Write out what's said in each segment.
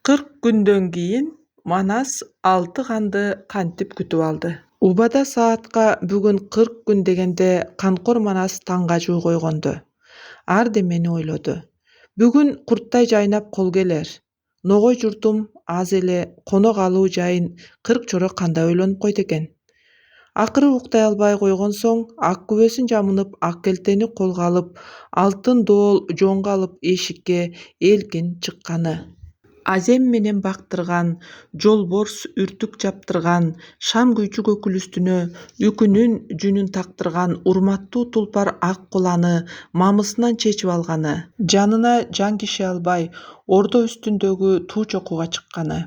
40 күндөн кийин Манас 6 канды кантип күтүп алды. Убада саатка бүгүн 40 күн дегенде канкор Манас таңга жуу койгондо. Ар демени ойлоду. Бүгүн курттай жайнап кол келер. Ногой журтум аз эле конок алуу жайын 40 чоро кандай ойлонуп койду экен. Акыры уктай албай койгон соң ак күбөсүн жамынып ак келтени колго алып, алтын доол жоңго алып эшикке элкин чыкканы. Азем менен бактырган, жолборс үртүк жаптырган, шам күйчү көкүл үстүнө үкүнүн жүнүн тактырган урматтуу тулпар ак куланы мамысынан чечип алганы, жанына жан киши албай ордо үстүндөгү туу чокуга чыкканы.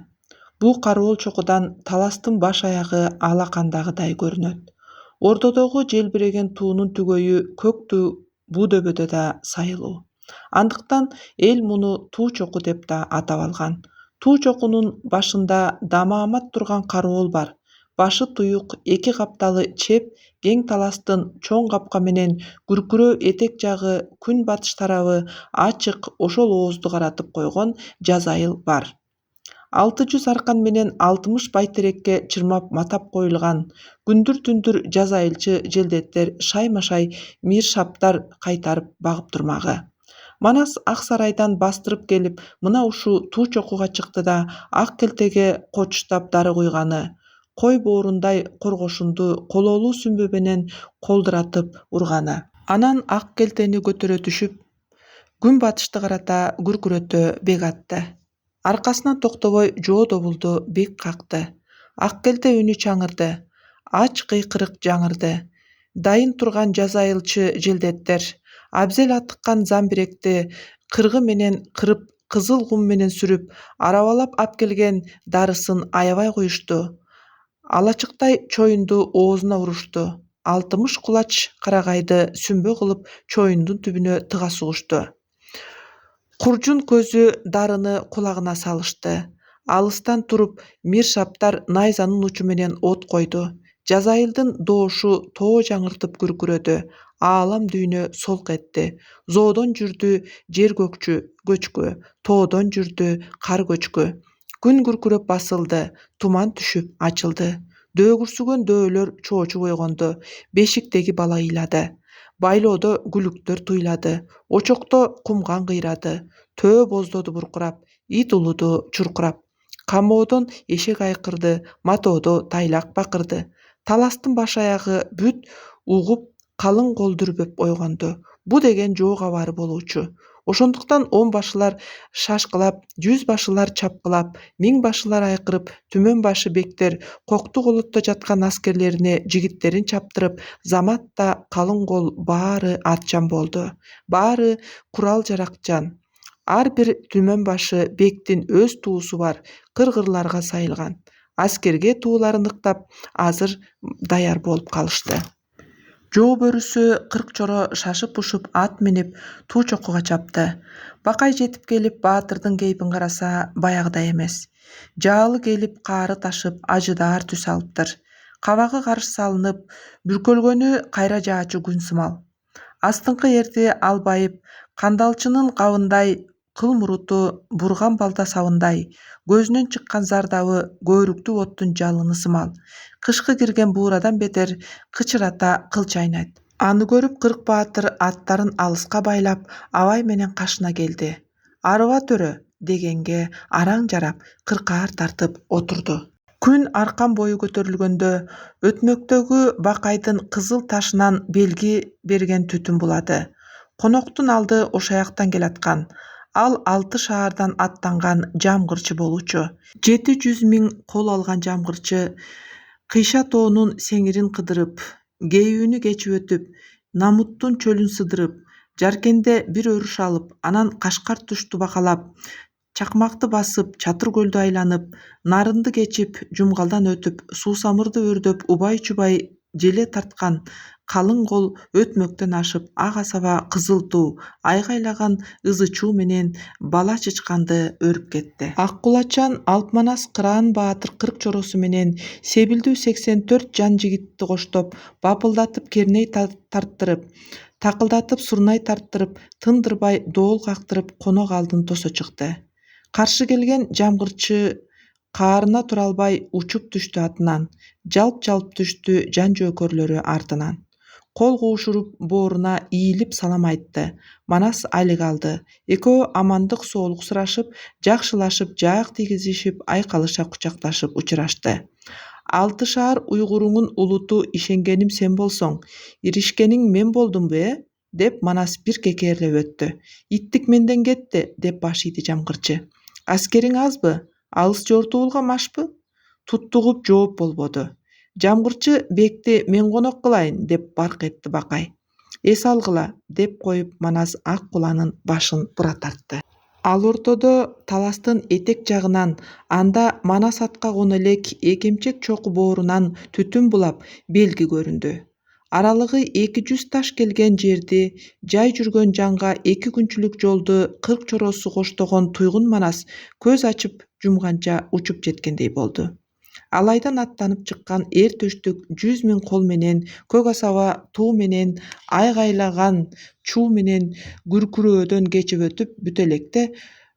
Бул кароол чокудан таластын баш аягы алакандагыдай көрүнөт. Ордодогу желбиреген туунун түгөйү көк буу дөбөдө да сайылуу. Андыктан эл муну туу чоку деп да атап алган. Туу чокунун башында дамаамат турган кароол бар. Башы туюк, эки капталы чеп, кең таластын чоң капка менен күркүрөө этек жагы күн батыш тарабы ачык ошол оозду каратып койгон Жазайыл бар. 600 аркан менен 60 байтерекке чырмап матап коюлган. Күндүр-түндүр Жазайылчы желдеттер шайма-шай миршаптар кайтарып багып турмагы. Манас ак сарайдан бастырып келип, мына ушу туу чокуга чыкты да ак келтеге кочуштап дары куйганы. Кой боорундай коргошунду кололуу сүмбү менен колдуратып урганы. Анан ак келтени көтөрө түшүп, күн батышты карата күркүрөтө бек атты. Аркасынан токтобой жоо добулду бек какты. Ак келте үнү чаңырды. Ач кыйкырык жаңырды. Дайын турган Жазайылчы желдеттер абзел атыккан замбиректи кыргы менен кырып, кызыл кум менен сүрүп, арабалап ап келген дарысын аябай коюшту. Алачыктай чоюнду оозуна урушту. 60 кулач карагайды сүмбө кылып чоюндун түбүнө тыга сугушту. Куржун көзү дарыны кулагына салышты. Алыстан туруп миршаптар найзанын учу менен от койду. Жазайылдын доошу тоо жаңыртып күркүрөдү. Аалам дүйнө солк этти. Зоодон жүрдү жер көчкү, тоодон жүрдү кар көчкү. Күн күркүрөп басылды, туман түшүп ачылды. Дөөгүрсүгөн дөөлөр чоочуп ойгонду. Бешиктеги бала ыйлады. Байлоодо күлүктөр туйлады. Очокто кумган кыйрады. Төө боздоду буркурап, ит улуду чуркурап. Камоодон эшек айкырды, матоодо тайлак бакырды. Таластын баш аягы бүт угуп калың кол дүрбөп ойгонду. Бу деген жоо кабары болуучу. Ошондуктан 10 башылар шашкылап, 100 башылар чапкылап, 1000 башылар айкырып, түмөн башы бектер кокту колотто жаткан аскерлерине жигиттерин чаптырып, замат да калың кол баары атжан болду. Баары курал жаракчан. Ар бир түмөн башы бектин өз туусу бар, кыргырларга сайылган. Аскерге тууларын ыктап, азыр даяр болуп калышты. Жоо бөрүсү 40 чоро шашып-ушуп ат минип туу чокуга чапты. Бакай жетип келип баатырдын кейпин караса баягыдай эмес. Жаалы келип каары ташып ажыдаар түс алыптыр. Кабагы карш салынып, бүркөлгөнү кайра жаачу күн сымал. Астыңкы эрти албайып, кандалчынын кабындай, кыл муруту бурган балда сабындай, көзүнөн чыккан зардабы көөрүктүү оттун жалыны сымал. Кышкы кирген буурадан бетер кычырата кыл чайнайт. Аны көрүп 40 баатыр аттарын алыска байлап, абай менен кашына келди. Арыба төрө дегенге араң жарап, кыркаар тартып отурду. Күн аркан бою көтөрүлгөндө өтмөктөгү бакайдын кызыл ташынан белги берген түтүн булады. Коноктун алды ошояктан келаткан. Ал 6 шаардан аттанган жамгырчы болуучу. 700 000 кол алган жамгырчы Кыйша тоонун сеңирин кыдырып, кейүүнү кечип өтүп, Намуттун чөлүн сыдырып, Жаркенде бир өрүш алып, анан Кашкар тушту бакалап, Чакмакты басып, Чатыр көлдү айланып, Нарынды кечип, Жумгалдан өтүп, Суусамырды өрдөп, убай-чубай желе тарткан калың кол өтмөктөн ашып, ак асаба кызыл туу, айгайлаган ызы-чуу менен бала чычканды өрүп кетти. Ак кулачан Алпманас кыраан баатыр 40 чоросу менен себилдүү 84 жан жигитти коштоп, бапылдатып керней тарттырып, такылдатып сурнай тарттырып, тындырбай доол кактырып конок алдын тосо чыкты. Каршы келген жамгырчы каарына тура албай учуп түштү атынан, жалп-жалп түштү жан жөөкөрлөрү артынан. Кол куушуруп бооруна ийилип салам айтты. Манас али калды. Экөө амандык соолук сурашып, жакшылашып, жаак тийгизишип, айкалыша кучакташып учурашты. Алтышаар уйгуруңун улуту ишенгеним сен болсоң, иришкениң мен болдумбу деп Манас бир кекерлеп өттү. Иттик менден кетти деп баш ийди жамгырчы. Аскериң азбы? Алыс жортуу булгамашпы? Туттугуп жооп болбоду. Жамгырчы бекти мен конок кылайын деп барк этти Бакай. Эс алгыла деп коюп Манас ак куланын башын бура тартты. Ал ортодо таластын этек жагынан анда Манас атка коно элек экемчек чоку боорунан түтүн булап белги көрүндү. Аралыгы 200 таш келген жерди, жай жүргөн жанга 2 күнчүлүк жолду 40 чоросу коштогон туйгун Манас көз ачып жумганча учуп жеткендей болду. Алайдан аттанып чыккан эр төштүк 100 000 кол менен, көк асаба туу менен, айгайлаган чуу менен күркүрөөдөн кечип өтүп бүтө электе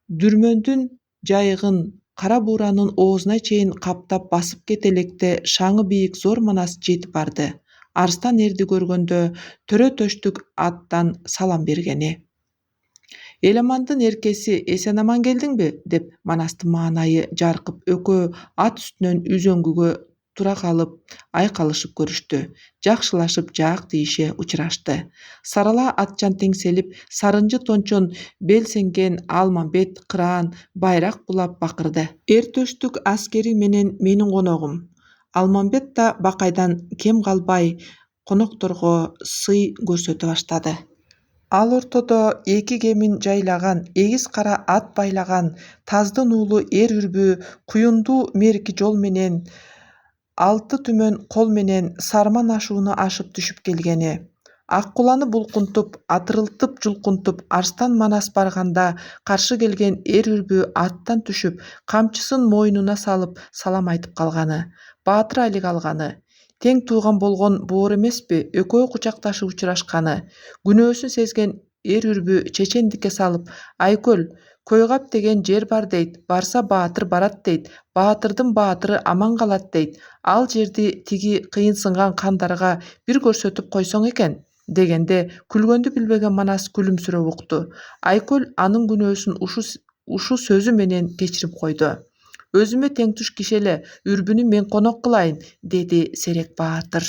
дүрмөндүн жайыгын кара бууранын оозуна чейин каптап басып кете электе шаңы бийик зор Манас жетип барды. Арстан эрди көргөндө төрө төштүк аттан салам бергени. Эламандын эркеси эсен аман келдиңби деп Манастын маанайы жаркып экөө ат үстүнөн үзөңгүгө тура калып айкалышып көрүштү. Жакшылашып жаак тийише учурашты. Сарала атчан теңселип, сарынжы тончон белсенген Алмамбет кыраан байрак булап бакырды. Эр төштүк аскери менен менин коногум. Алмамбет да Бакайдан кем калбай конокторго сый көрсөтө баштады. Ал ортодо эки кемин жайлаган, эгиз кара ат байлаган, таздын уулу эр үрбү куюндуу мерки жол менен, алты түмөн кол менен Сарман ашууну ашып түшүп келгени. Ак куланы булкунтуп, атырылтып жулкунтуп Арстан Манас барганда каршы келген эр үрбү аттан түшүп, камчысын мойнуна салып салам айтып калганы. Баатыр али калганы. Тең тууган болгон боор эмеспи, экөө кучакташып учурашканы. Күнөөсүн сезген эр үрбү чечендикке салып, Айкөл, Көйгап деген жер бар дейт, барса баатыр барат дейт, баатырдын баатыры аман калат дейт, ал жерди тиги кыйынсынган кандарга бир көрсөтүп койсоң экен, дегенде күлгөндү билбеген Манас күлүмсүрөп укту. Айкөл анын күнөөсүн ушу сөзү менен кечирип койду. Өзүмө тең туш киши эле, үрбүнү мен конок кылайын, деди серек баатыр.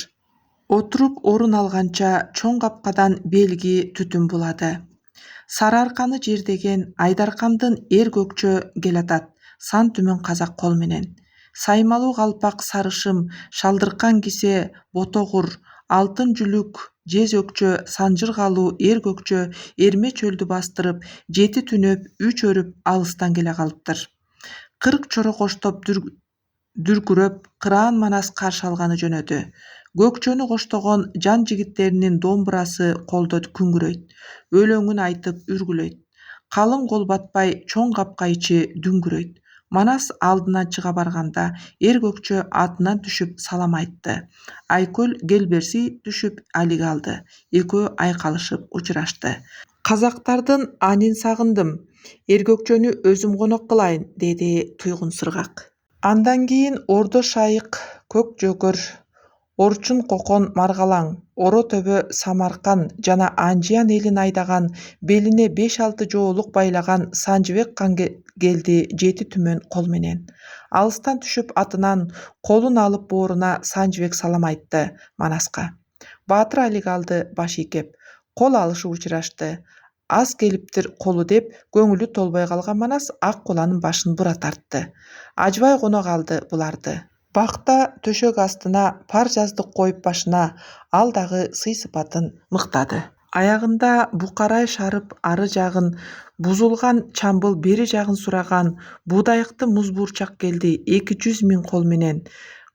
Отуруп орун алганча чоң капкадан белги түтүн булады. Сары арканы жердеген Айдаркандын эр көкчө келатат, сан түмөн казак кол менен. Саймалуу калпак сарышым, шалдыркан кисе ботогур, алтын жүлүк жез өкчө санжыргалуу эр көкчө эрме чөлдү бастырып, 7 түнөп, 3 өрүп алыстан келе калыптыр. 40 чоро коштоп дүркүрөп, кыраан Манас каршы алганы жөнөдү. Көкчөнү коштогон жан жигиттеринин домбурасы колдо күңүрөйт, өлөңүн айтып үргүлөйт. Калың кол батпай чоң капка ичи дүңгүрөйт. Манас алдынан чыга барганда эр көкчө атынан түшүп салам айтты. Айкөл келберси түшүп али калды. Экөө айкалышып учурашты. Казактардын анин сагындым. Эр көкчөнү өзүм конок кылайын, деди туйгун сыргак. Андан кийин Ордо Шайык, Көк Жөгөр, Орчун Кокон Маргалаң, Оро Төбө Самаркан жана Анжиян элин айдаган, белине 5-6 жоолук байлаган Санжыбек кан келди 7 түмөн кол менен. Алыстан түшүп атынан колун алып бооруна Санжыбек салам айтты Манаска. Баатыр али калды баш ийкеп. Кол алышып учурашты. Аз келиптир колу деп көңүлү толбой калган Манас ак куланын башын бура тартты. Ажыбай коно калды буларды. Бакта төшөк астына пар жаздык коюп башына, ал дагы сый сыпатын мыктады. Аягында букарай шарып ары жагын, бузулган чамбыл бери жагын сураган, буудайыкты муз буурчак келди 200 000 кол менен.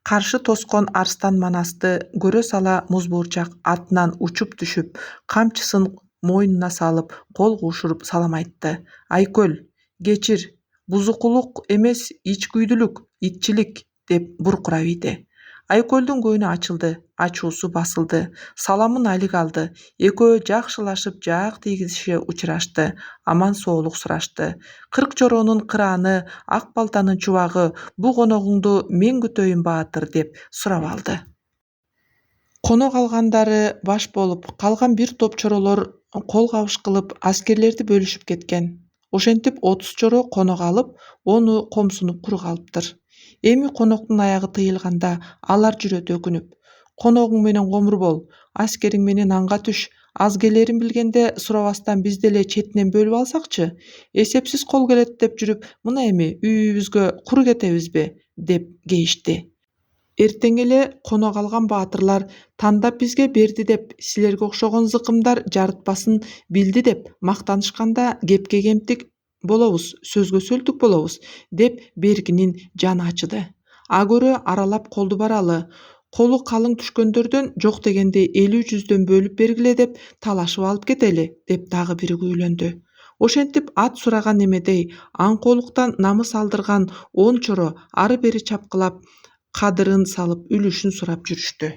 Каршы тоскон Арстан Манасты көрө сала муз буурчак атынан учуп түшүп, камчысын мойнуна салып, кол куушуруп салам айтты. Айкөл, кечир, бузукулук эмес ичкүйдүлүк, итчилик деп буркурап ийди. Айкөлдүн көйнү ачылды, ачуусу басылды, саламын алик алды. Экөө жакшылашып жаак тийгизишe учурашты, аман соолук сурашты. Кырк жоронун кырааны, ак балтанын чубагы, бу коногуңду мен күтөйүн баатыр деп сурап алды. Конок алгандары баш болуп, калган бир топ чоролор кол кабыш кылып аскерлерди бөлүшүп кеткен. Ошентип 30 чоро конок алып, ону комсунуп кур калыптыр. Эми коноктун аягы тыйылганда алар жүрөт өкүнүп. Коногуң менен комур бол, аскериң менен анга түш, аз келерин билгенде сурабастан биз деле четинен бөлүп алсакчы, эсепсиз кол келет деп жүрүп, мына эми үйүбүзгө кур кетебизби, деп кейишти. Эртең эле конок алган баатырлар тандап бизге берди деп, силерге окшогон зыкымдар жарытпасын билди деп мактанышканда кепке кемтик болобуз, сөзгө сөлтүк болобуз, деп бергинин жаны ачыды. Көрө аралап колду баралы, колу калың түшкөндөрдөн жок дегенде 50-100дөн бөлүп бергиле деп талашып алып кетели, деп дагы бири күүлөндү. Ошентип ат сураган эмедей аңкоолуктан намыс алдырган 10 чоро ары бери чапкылап, кадырын салып үлүшүн сурап жүрүштү.